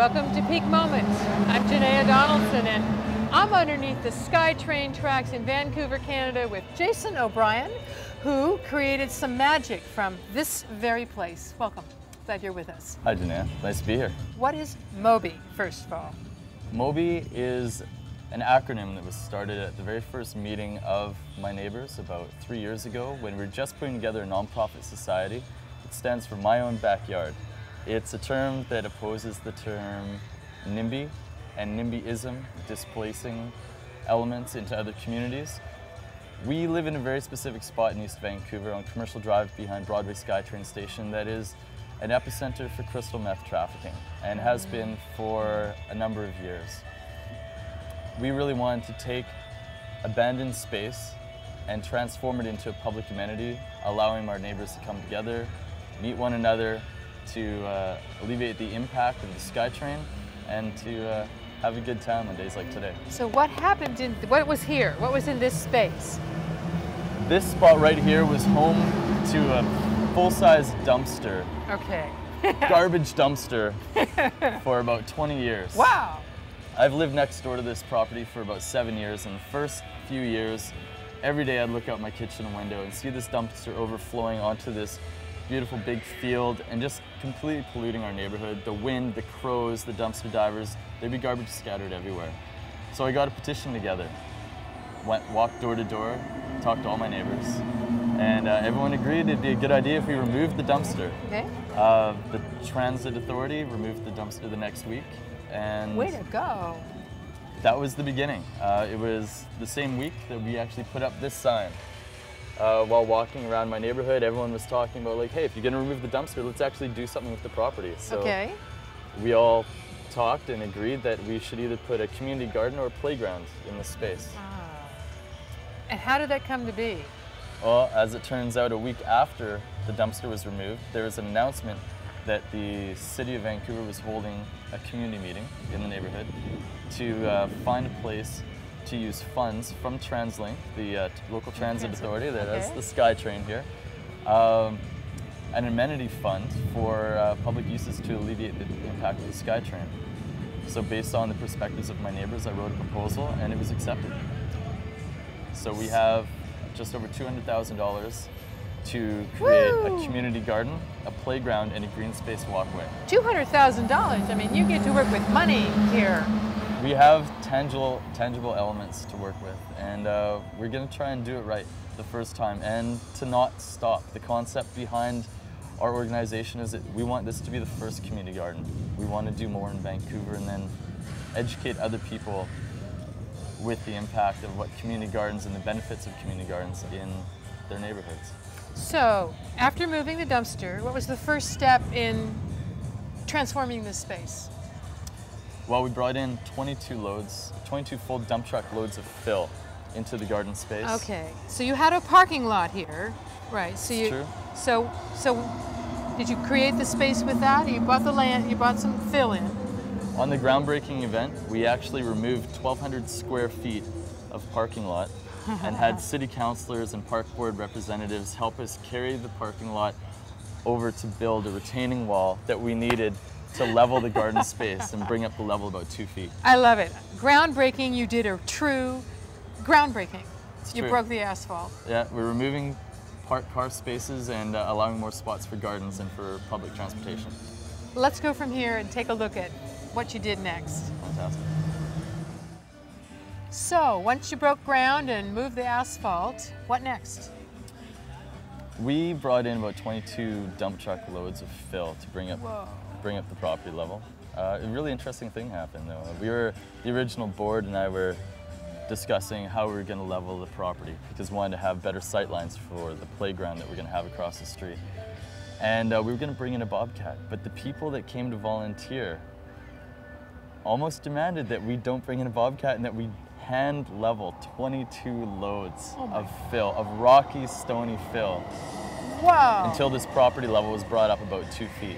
welcome to Peak Moments. I'm Janaea Donaldson and I'm underneath the SkyTrain tracks in Vancouver, Canada with Jason O'Brien, who created some magic from this very place. Welcome, glad you're with us. Hi Janaea, nice to be here. What is MOBY, first of all? MOBY is an acronym that was started at the very first meeting of my neighbors about 3 years ago when we were just putting together a nonprofit society. It stands for My Own Backyard. It's a term that opposes the term NIMBY and NIMBYism, displacing elements into other communities. We live in a very specific spot in East Vancouver on Commercial Drive behind Broadway SkyTrain station that is an epicenter for crystal meth trafficking and has been for a number of years. We really wanted to take abandoned space and transform it into a public amenity, allowing our neighbors to come together, meet one another, to alleviate the impact of the SkyTrain and to have a good time on days like today. So what happened what was here? What was in this space? This spot right here was home to a full-size dumpster. Okay. Garbage dumpster for about 20 years. Wow. I've lived next door to this property for about 7 years, and the first few years, every day I'd look out my kitchen window and see this dumpster overflowing onto this beautiful big field and just completely polluting our neighborhood. The wind, the crows, the dumpster divers, there'd be garbage scattered everywhere. So I got a petition together, walked door to door, talked to all my neighbors, and everyone agreed it'd be a good idea if we removed the dumpster. Okay. The Transit Authority removed the dumpster the next week. And way to go. That was the beginning. It was the same week that we actually put up this sign. While walking around my neighborhood, everyone was talking about like, hey, if you're gonna remove the dumpster, let's actually do something with the property. So okay. We all talked and agreed that we should either put a community garden or a playground in this space. Ah. And how did that come to be? Well, as it turns out, a week after the dumpster was removed, there was an announcement that the City of Vancouver was holding a community meeting in the neighborhood to find a place to use funds from TransLink, the local transit authority that has the SkyTrain here, an amenity fund for public uses to alleviate the impact of the SkyTrain. So based on the perspectives of my neighbors, I wrote a proposal and it was accepted. So we have just over $200,000 to create a community garden, a playground, and a green space walkway. $200,000? I mean, you get to work with money here. We have tangible elements to work with, and we're going to try and do it right the first time, and to not stop. The concept behind our organization is that we want this to be the first community garden. We want to do more in Vancouver and then educate other people with the impact of what community gardens and the benefits of community gardens in their neighborhoods. So, after moving the dumpster, what was the first step in transforming this space? Well, we brought in 22 full dump truck loads of fill into the garden space. Okay, so you had a parking lot here, right? So True. So did you create the space with that? You bought the land, you bought some fill in. On the groundbreaking event, we actually removed 1,200 square feet of parking lot and had city councilors and park board representatives help us carry the parking lot over to build a retaining wall that we needed to level the garden space and bring up the level about 2 feet. I love it. Groundbreaking, you did a true groundbreaking. You broke the asphalt. Yeah, we're removing parked car spaces and allowing more spots for gardens and for public transportation. Let's go from here and take a look at what you did next. Fantastic. So, once you broke ground and moved the asphalt, what next? We brought in about 22 dump truck loads of fill to bring up the property level. A really interesting thing happened though. The original board and I were discussing how we were going to level the property because we wanted to have better sight lines for the playground that we're going to have across the street. And we were going to bring in a bobcat, but the people that came to volunteer almost demanded that we don't bring in a bobcat and that we hand level 22 loads of fill, of rocky, stony fill. Wow. Until this property level was brought up about 2 feet.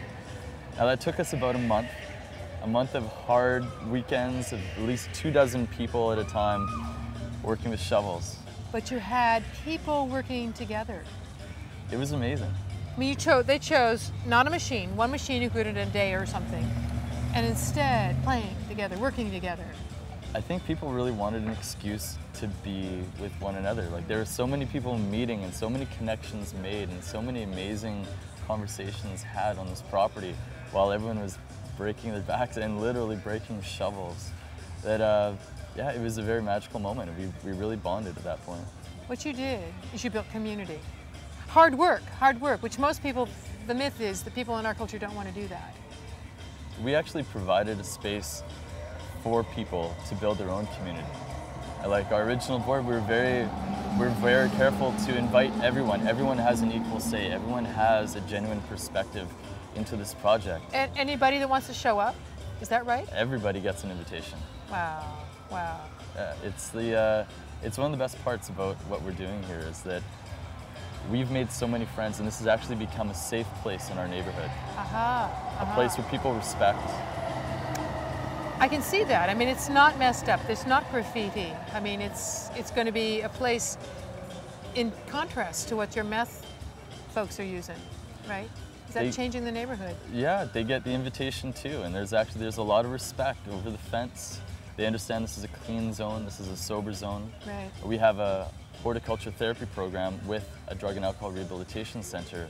Now that took us about a month of hard weekends of at least 24 people at a time working with shovels. But you had people working together. It was amazing. I mean, they chose not a machine, one machine you could do in a day or something. and instead playing together, working together? I think people really wanted an excuse to be with one another. Like, there were so many people meeting and so many connections made and so many amazing conversations had on this property while everyone was breaking their backs and literally breaking shovels that, yeah, it was a very magical moment. We really bonded at that point. What you did is you built community. Hard work, which most people, the myth is that people in our culture don't want to do that. We actually provided a space for people to build their own community. Like our original board, we're very careful to invite everyone. Everyone has an equal say. Everyone has a genuine perspective into this project. And anybody that wants to show up, is that right? Everybody gets an invitation. Wow, wow. It's one of the best parts about what we're doing here is that we've made so many friends, and this has actually become a safe place in our neighborhood. A place where people respect. I can see that. I mean, it's not messed up. There's not graffiti. I mean, it's going to be a place in contrast to what your meth folks are using, right? Is that changing the neighborhood? Yeah, they get the invitation too, and there's a lot of respect over the fence. They understand this is a clean zone, this is a sober zone. Right. We have a horticulture therapy program with a drug and alcohol rehabilitation center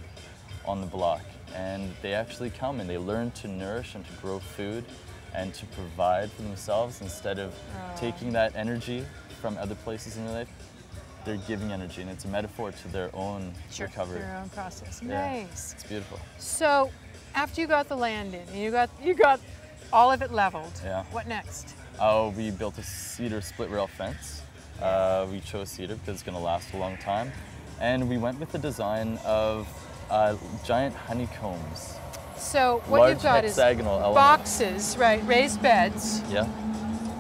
on the block, and they actually come and they learn to nourish and to grow food and to provide for themselves instead of taking that energy from other places in their life. They're giving energy, and it's a metaphor to their own recovery. Their own process. Yeah, nice. it's beautiful. So, after you got the land in, and you got all of it leveled. Yeah. What next? Oh, we built a cedar split rail fence. We chose cedar because it's going to last a long time, and we went with the design of giant honeycombs. So what you've got is boxes, right, raised beds. Yeah.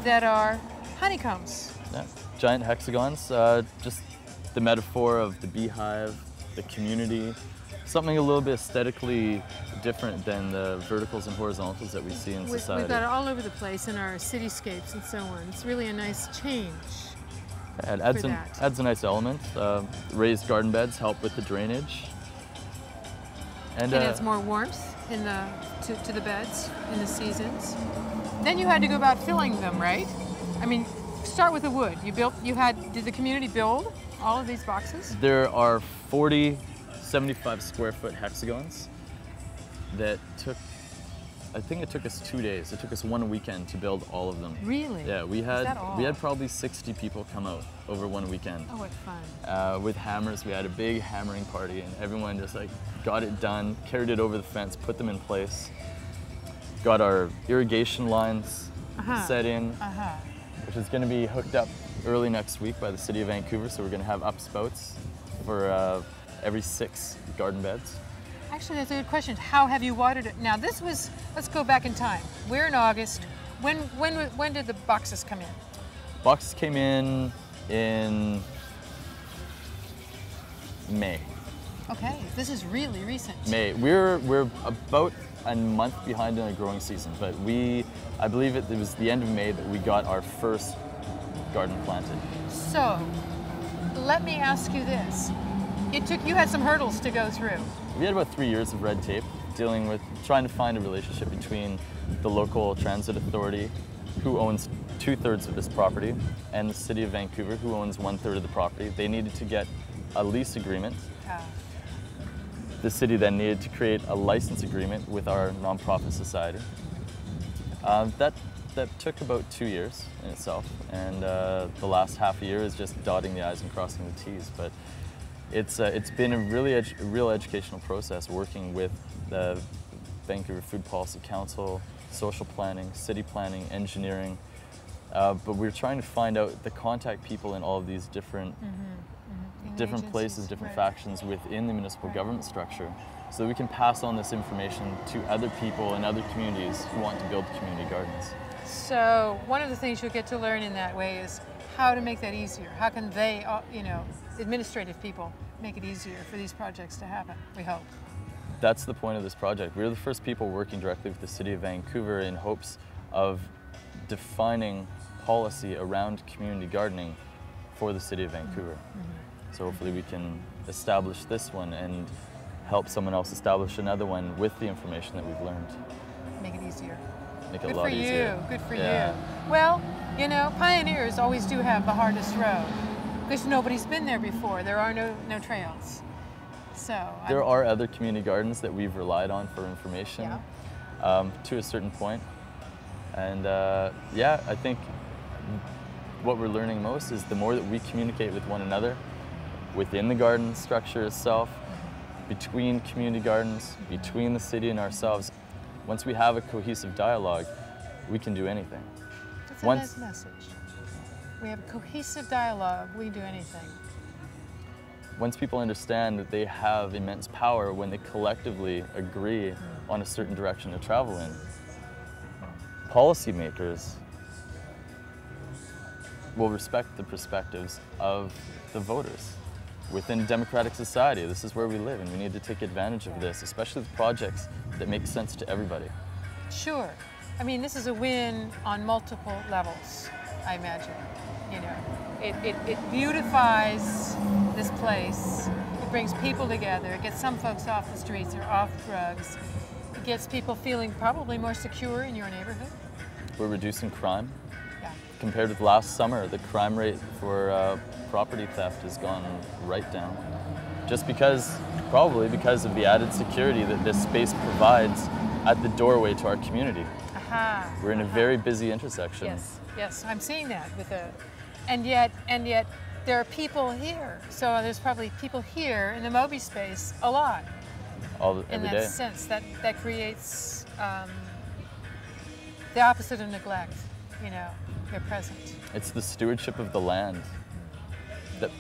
That are honeycombs. Yeah, giant hexagons, just the metaphor of the beehive, the community, something a little bit aesthetically different than the verticals and horizontals that we see in society. We've got it all over the place in our cityscapes and so on. It's really a nice change. It adds a nice element. Raised garden beds help with the drainage. And adds more warmth in to the beds in the seasons. Then you had to go about filling them, right? I mean, start with the wood. Did the community build all of these boxes? There are 40 75 square foot hexagons that I think it took us 2 days. It took us 1 weekend to build all of them. Really? Yeah, we had probably 60 people come out over 1 weekend. Oh, what fun. With hammers, we had a big hammering party, and everyone just like got it done, carried it over the fence, put them in place. Got our irrigation lines set in, which is going to be hooked up early next week by the city of Vancouver, so we're going to have upspouts for every 6 garden beds. Actually, that's a good question. How have you watered it? Now, let's go back in time. We're in August. When did the boxes come in? Boxes came in May. Okay, this is really recent. May. We're about a month behind in the growing season, but I believe it was the end of May that we got our first garden planted. So, let me ask you this. You had some hurdles to go through. We had about 3 years of red tape dealing with trying to find a relationship between the local transit authority, who owns 2/3 of this property, and the city of Vancouver, who owns 1/3 of the property. They needed to get a lease agreement. The city then needed to create a license agreement with our nonprofit society. That took about 2 years in itself, and the last half a year is just dotting the I's and crossing the T's. But it's been a real educational process working with the Vancouver Food Policy Council, social planning, city planning, engineering. But we're trying to find out the contact people in all of these different places, different factions within the municipal government structure, so that we can pass on this information to other people in other communities who want to build community gardens. So one of the things you'll get to learn in that way is how to make that easier. How can they, administrative people, make it easier for these projects to happen, we hope. That's the point of this project. We're the first people working directly with the city of Vancouver in hopes of defining policy around community gardening for the city of Vancouver. So hopefully we can establish this one and help someone else establish another one with the information that we've learned. Make it easier. make it a lot easier. Good for you. Well, you know, pioneers always do have the hardest road because nobody's been there before. There are no trails. So there are other community gardens that we've relied on for information to a certain point. And yeah, I think what we're learning most is the more that we communicate with one another, within the garden structure itself, between community gardens, between the city and ourselves, once we have a cohesive dialogue, we can do anything. That's a nice message. We have a cohesive dialogue, we can do anything. Once people understand that they have immense power when they collectively agree on a certain direction to travel in, policymakers will respect the perspectives of the voters. Within a democratic society, this is where we live, and we need to take advantage of this, especially with projects that make sense to everybody. Sure. I mean, this is a win on multiple levels, I imagine. You know, it beautifies this place. It brings people together. It gets some folks off the streets or off drugs. It gets people feeling probably more secure in your neighborhood. We're reducing crime. Yeah. Compared with last summer, the crime rate for property theft has gone right down. Just because, probably because of the added security that this space provides at the doorway to our community. Aha. We're in a very busy intersection. Yes, yes, I'm seeing that with and yet there are people here. So there's probably people here in the MOBY space a lot. Every in that day. sense, that creates the opposite of neglect. You know, they're present. It's the stewardship of the land that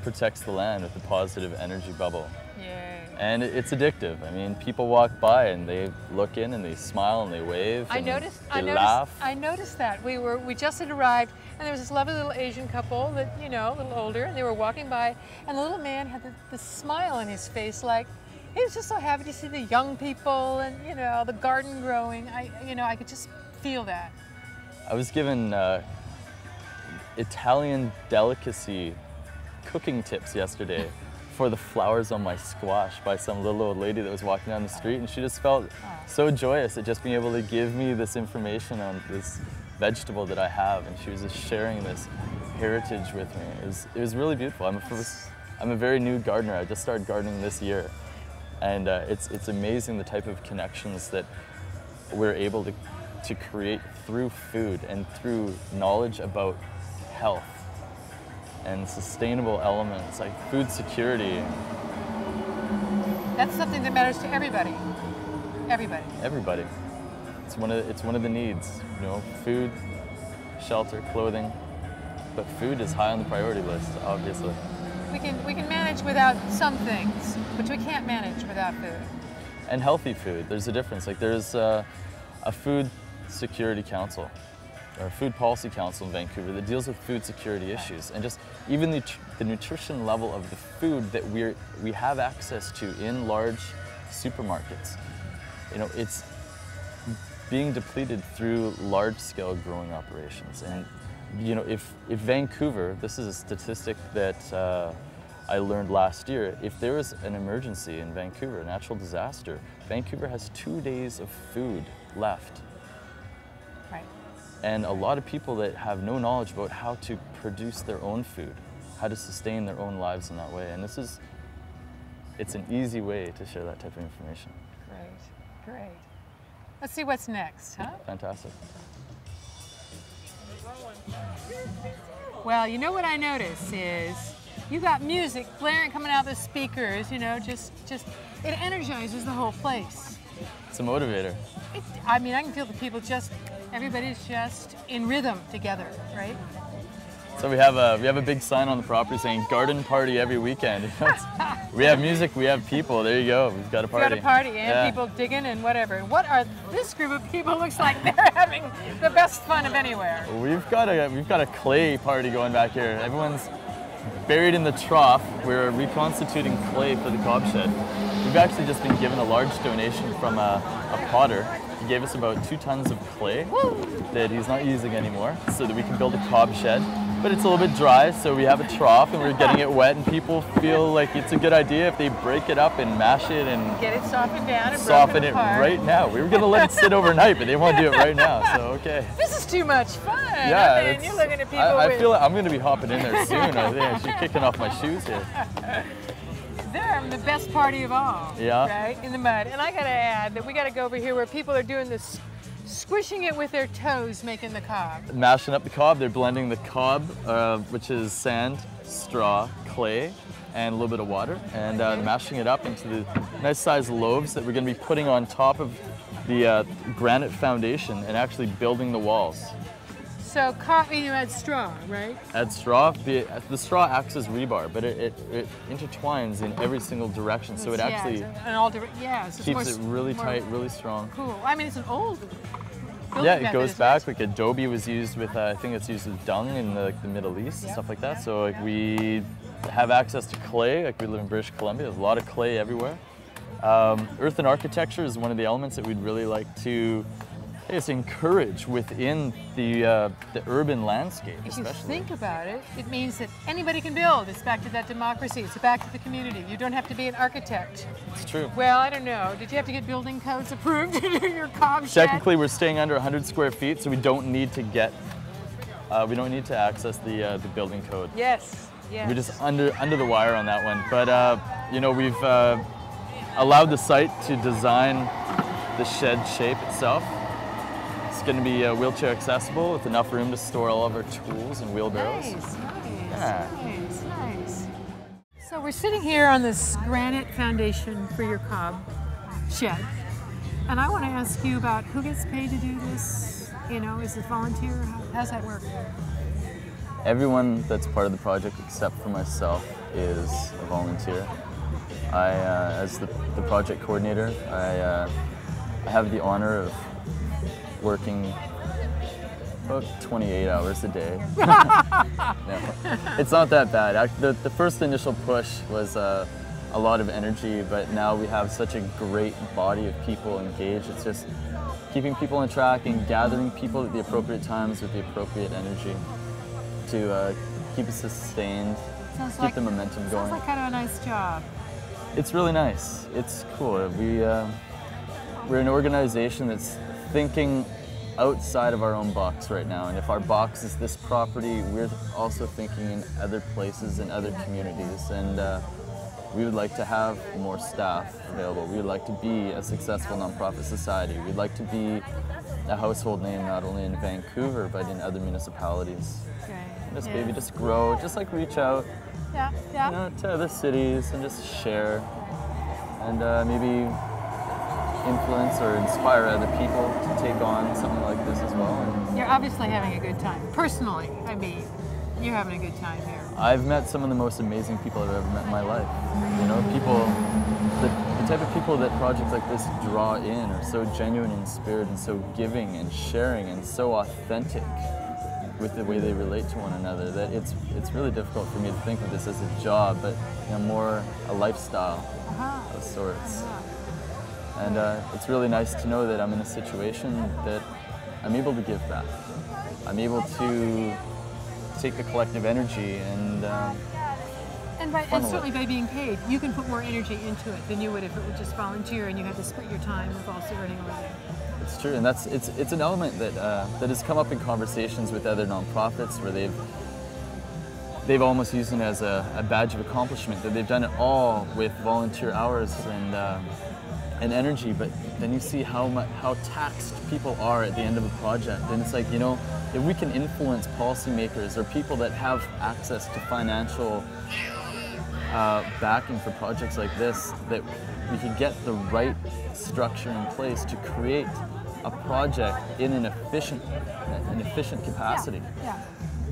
protects the land with the positive energy bubble. Yay. And it's addictive. I mean, people walk by and they look in and they smile and they wave. I and noticed. laugh. I noticed that we just had arrived, and there was this lovely little Asian couple that, you know, a little older, and they were walking by, and the little man had this smile on his face, like he was just so happy to see the young people and, you know, the garden growing. I could just feel that. I was given Italian delicacy cooking tips yesterday for the flowers on my squash by some little old lady that was walking down the street, and she just felt so joyous at just being able to give me this information on this vegetable that I have, and she was just sharing this heritage with me. It was really beautiful. I'm a very new gardener. I just started gardening this year, and it's amazing the type of connections that we're able to create through food and through knowledge about health and sustainable elements like food security. That's something that matters to everybody. Everybody. Everybody. It's one of the needs. You know, food, shelter, clothing. But food is high on the priority list, obviously. We can manage without some things, but we can't manage without food. And healthy food. There's a difference. Like there's a food security council, or food policy council in Vancouver that deals with food security issues, and just even the nutrition level of the food that we have access to in large supermarkets. You know, it's being depleted through large-scale growing operations. And you know, if Vancouver, this is a statistic that I learned last year, if there was an emergency in Vancouver, a natural disaster, Vancouver has 2 days of food left. Right. And a lot of people that have no knowledge about how to produce their own food, how to sustain their own lives in that way. And it's an easy way to share that type of information. Great, great. Let's see what's next, huh? Fantastic. Well, you know what I notice is you got music blaring coming out of the speakers, you know, just it energizes the whole place. It's a motivator. I mean, I can feel the people everybody's just in rhythm together, right? So we have a big sign on the property saying "Garden Party every weekend." We have music, we have people. There you go. We've got a party. We've got a party and people digging and whatever. This group of people looks like they're having the best fun of anywhere. We've got a clay party going back here. Everyone's buried in the trough. We're reconstituting clay for the cob shed. We've actually just been given a large donation from a potter. He gave us about 2 tons of clay that he's not using anymore so that we can build a cob shed. but it's a little bit dry, so we have a trough and we're getting it wet, and people feel like it's a good idea if they break it up and mash it and get it softened down and soften it apart. right now. We were going to let it sit overnight, but they want to do it right now, so okay. This is too much fun. Yeah, I mean, you're looking at people I feel like I'm going to be hopping in there soon. I think I should be kicking off my shoes here. They're the best party of all, yeah. Right? In the mud. And I got to add that we got to go over here where people are doing this, squishing it with their toes, making the cob. Mashing up the cob, they're blending the cob, which is sand, straw, clay, and a little bit of water, and mashing it up into the nice sized loaves that we're going to be putting on top of the granite foundation and actually building the walls. So coffee, you add straw, right? Add straw. The straw acts as rebar, but it intertwines in every single direction, so it actually keeps it really tight, really strong. Cool. I mean, it's an old building yeah, it method, goes back. Like adobe was used with, I think it's used with dung in the Middle East and stuff like that. So like we have access to clay. Like we live in British Columbia, there's a lot of clay everywhere. Earthen architecture is one of the elements that we'd really like to encourage within the urban landscape, especially. If you think about it, it means that anybody can build. It's back to that democracy. It's back to the community. You don't have to be an architect. It's true. Well, I don't know. Did you have to get building codes approved to do your cob shed? Technically, we're staying under 100 square feet, so we don't need to access the building code. Yes. Yes. We're just under the wire on that one. But you know, we've allowed the site to design the shed shape itself. It's going to be wheelchair accessible with enough room to store all of our tools and wheelbarrows. Nice. So we're sitting here on this granite foundation for your cob shed, and I want to ask you about who gets paid to do this. You know, is it volunteer? How's that work? Everyone that's part of the project except for myself is a volunteer. As the project coordinator, I have the honor of working about 28 hours a day. No, it's not that bad. The first initial push was a lot of energy, but now we have such a great body of people engaged. It's just keeping people on track and gathering people at the appropriate times with the appropriate energy to keep it sustained, keep the momentum going. Sounds like kind of a nice job. It's really nice. It's cool. We're an organization that's thinking outside of our own box right now, and if our box is this property, we're also thinking in other places and other communities, and we would like to have more staff available. We would like to be a successful nonprofit society. We'd like to be a household name not only in Vancouver but in other municipalities. Okay. Maybe just grow, just like reach out you know, to other cities and just share, and maybe influence or inspire other people to take on something like this as well. You're obviously having a good time. Personally, I mean, you're having a good time here. I've met some of the most amazing people I've ever met in my life. You know, the type of people that projects like this draw in are so genuine in spirit and so giving and sharing and so authentic with the way they relate to one another that it's really difficult for me to think of this as a job, but you know, more a lifestyle of sorts. And it's really nice to know that I'm in a situation that I'm able to give back. I'm able to take the collective energy and certainly by being paid, you can put more energy into it than you would if it were just volunteer and you had to split your time with also earning a living. It's true, and it's an element that that has come up in conversations with other nonprofits where they've almost used it as a badge of accomplishment, that they've done it all with volunteer hours and energy, but then you see how taxed people are at the end of a project, and it's like, you know, if we can influence policymakers or people that have access to financial backing for projects like this, that we could get the right structure in place to create a project in an efficient capacity.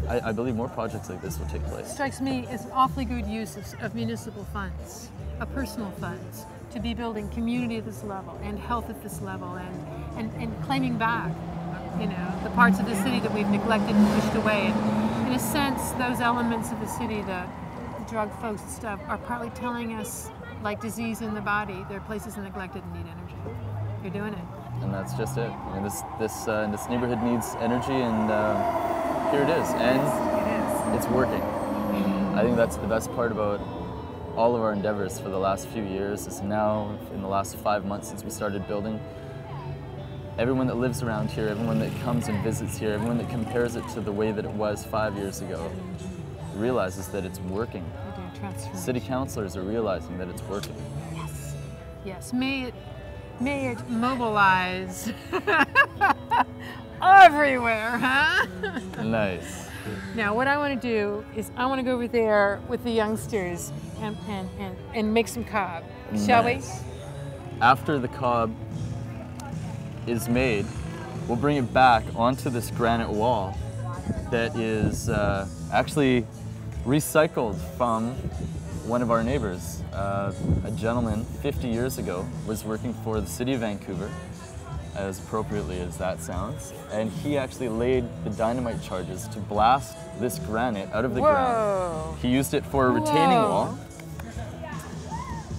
I believe more projects like this will take place. Strikes me as an awfully good use of municipal funds, of personal funds, to be building community at this level and health at this level and claiming back, you know, the parts of the city that we've neglected and pushed away. And in a sense, those elements of the city, the drug folks and stuff, are partly telling us, like disease in the body, there are places neglected and need energy. You're doing it. And that's just it. I mean, this neighborhood needs energy, and here it is. And it's working. I think that's the best part about all of our endeavors for the last few years is now, in the last 5 months since we started building, everyone that lives around here, everyone that comes and visits here, everyone that compares it to the way that it was 5 years ago, realizes that it's working. City councilors are realizing that it's working. Yes, yes. May it mobilize everywhere, huh? Nice. Now, what I want to do is I want to go over there with the youngsters and make some cob. Shall we? After the cob is made, we'll bring it back onto this granite wall that is actually recycled from one of our neighbors. A gentleman 50 years ago was working for the city of Vancouver, as appropriately as that sounds, and he actually laid the dynamite charges to blast this granite out of the ground. He used it for a retaining wall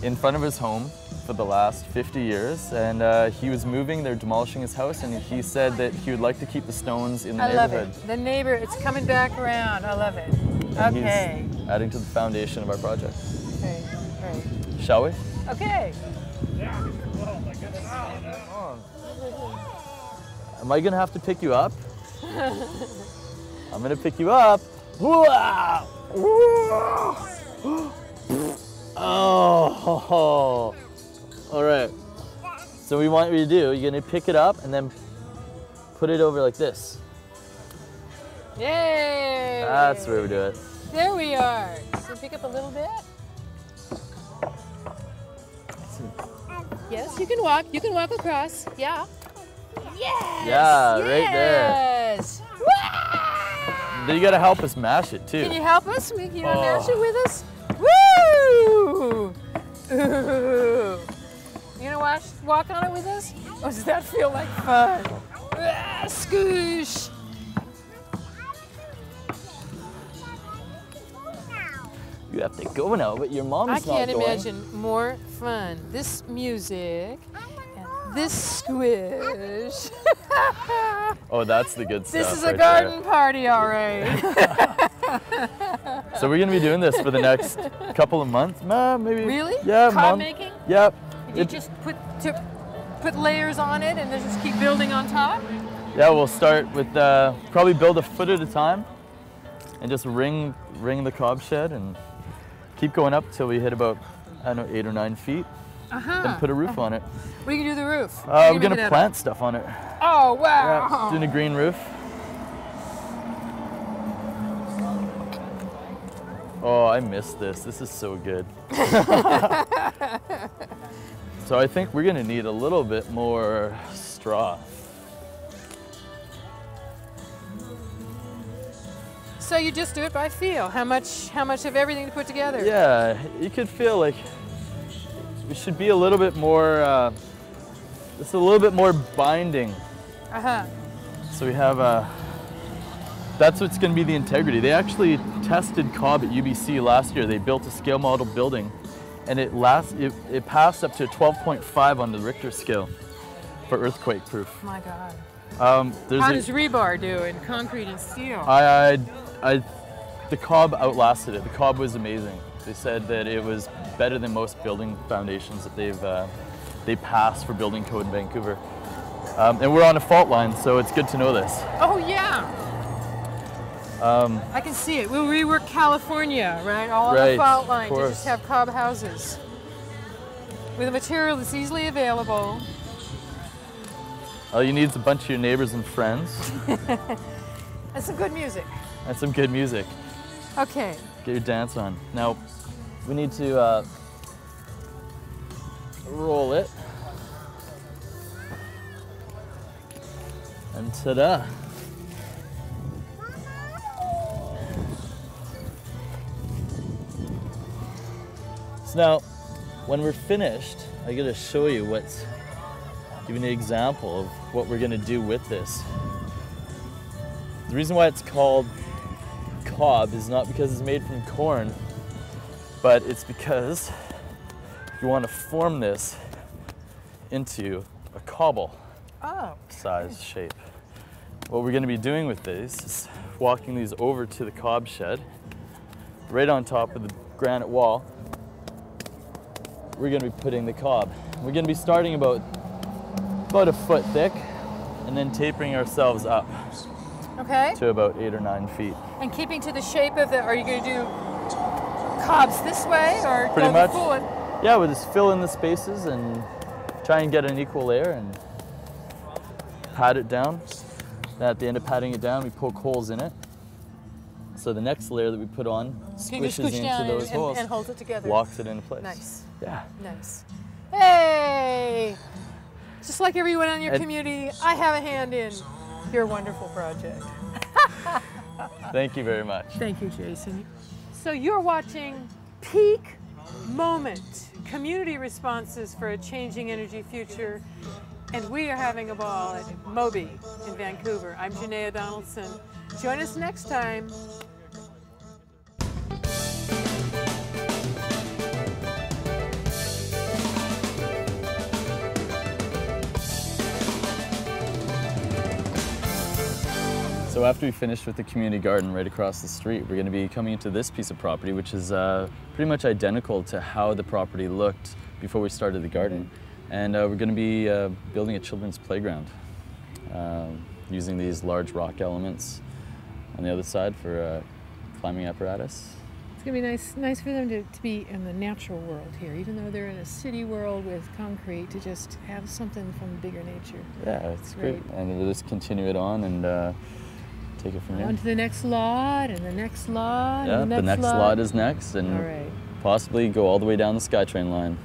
in front of his home for the last 50 years, and he was moving, they're demolishing his house, and he said that he would like to keep the stones in the neighborhood. I love it. The neighbor, it's coming back around. I love it. And okay. He's adding to the foundation of our project. Okay, right. Shall we? Okay. Am I gonna have to pick you up? I'm gonna pick you up. Oh, all right. So we want you to do, you're gonna pick it up and then put it over like this. Yay! That's where we do it. There we are. So pick up a little bit. Yes, you can walk. You can walk across. Yeah. Yes! Yeah, right there. Yes! Then you gotta help us mash it too. Can you help us? Can you mash it with us? Woo! Ooh. You gonna walk on it with us? Oh, does that feel like fun? Scoosh! You have to go now, but your mom's not going. I can't imagine more fun. This music and this squish. Oh, that's the good stuff. This is a garden party, all right. So we're gonna be doing this for the next couple of months, maybe. Really? Yeah, Cob making? Yep. Did you just put layers on it and then just keep building on top? Yeah, we'll start with probably build a foot at a time, and just ring the cob shed and keep going up till we hit about, I don't know, 8 or 9 feet. Then put a roof on it. What are you gonna do to the roof? We're gonna plant stuff on it. Oh wow! Yeah, doing a green roof. Oh, I missed this. This is so good. So I think we're gonna need a little bit more straw. So you just do it by feel. How much of everything to put together? Yeah, you could feel like we should be a little bit more, just a little bit more binding. So we have that's what's going to be the integrity. They actually tested cob at UBC last year. They built a scale model building, and it passed up to 12.5 on the Richter scale for earthquake proof. Oh my God. How does rebar do in concrete and steel? The cob outlasted it. The cob was amazing. They said that it was better than most building foundations that they passed for building code in Vancouver. And we're on a fault line, so it's good to know this. Oh yeah. I can see it. We'll rework California, right? All on the fault line to just have cob houses with a material that's easily available. All you need is a bunch of your neighbors and friends. And some good music. And some good music. Okay. Get your dance on. Now, we need to roll it. And ta-da! So now, when we're finished, I gotta show you give you an example of what we're gonna do with this. The reason why it's called cob is not because it's made from corn, but it's because you want to form this into a cobble size shape. what we're going to be doing with these is walking these over to the cob shed, right on top of the granite wall. We're going to be putting the cob. We're going to be starting about a foot thick and then tapering ourselves up to about 8 or 9 feet. And keeping to the shape of are you going to do cobs this way or pretty go much? the full one? Yeah, we'll just fill in the spaces and try and get an equal layer and pat it down. Then at the end of patting it down, we poke holes in it. So the next layer that we put on squishes into those holes and holds it together. Locks it into place. Nice. Yeah. Nice. Hey! Just like everyone in your community, I have a hand in your wonderful project. Thank you very much. Thank you, Jason. So you're watching Peak Moment, community responses for a changing energy future. And we are having a ball at MOBY in Vancouver. I'm Janaea Donaldson. Join us next time. So after we finished with the community garden right across the street, we're going to be coming into this piece of property, which is pretty much identical to how the property looked before we started the garden. And we're going to be building a children's playground using these large rock elements on the other side for climbing apparatus. It's going to be nice for them to be in the natural world here, even though they're in a city world with concrete, to just have something from bigger nature. Yeah, it's great. And we'll just continue it on and take it from there. On to the next lot, and the next lot, yeah, and the next lot. lot is next, and possibly go all the way down the SkyTrain line.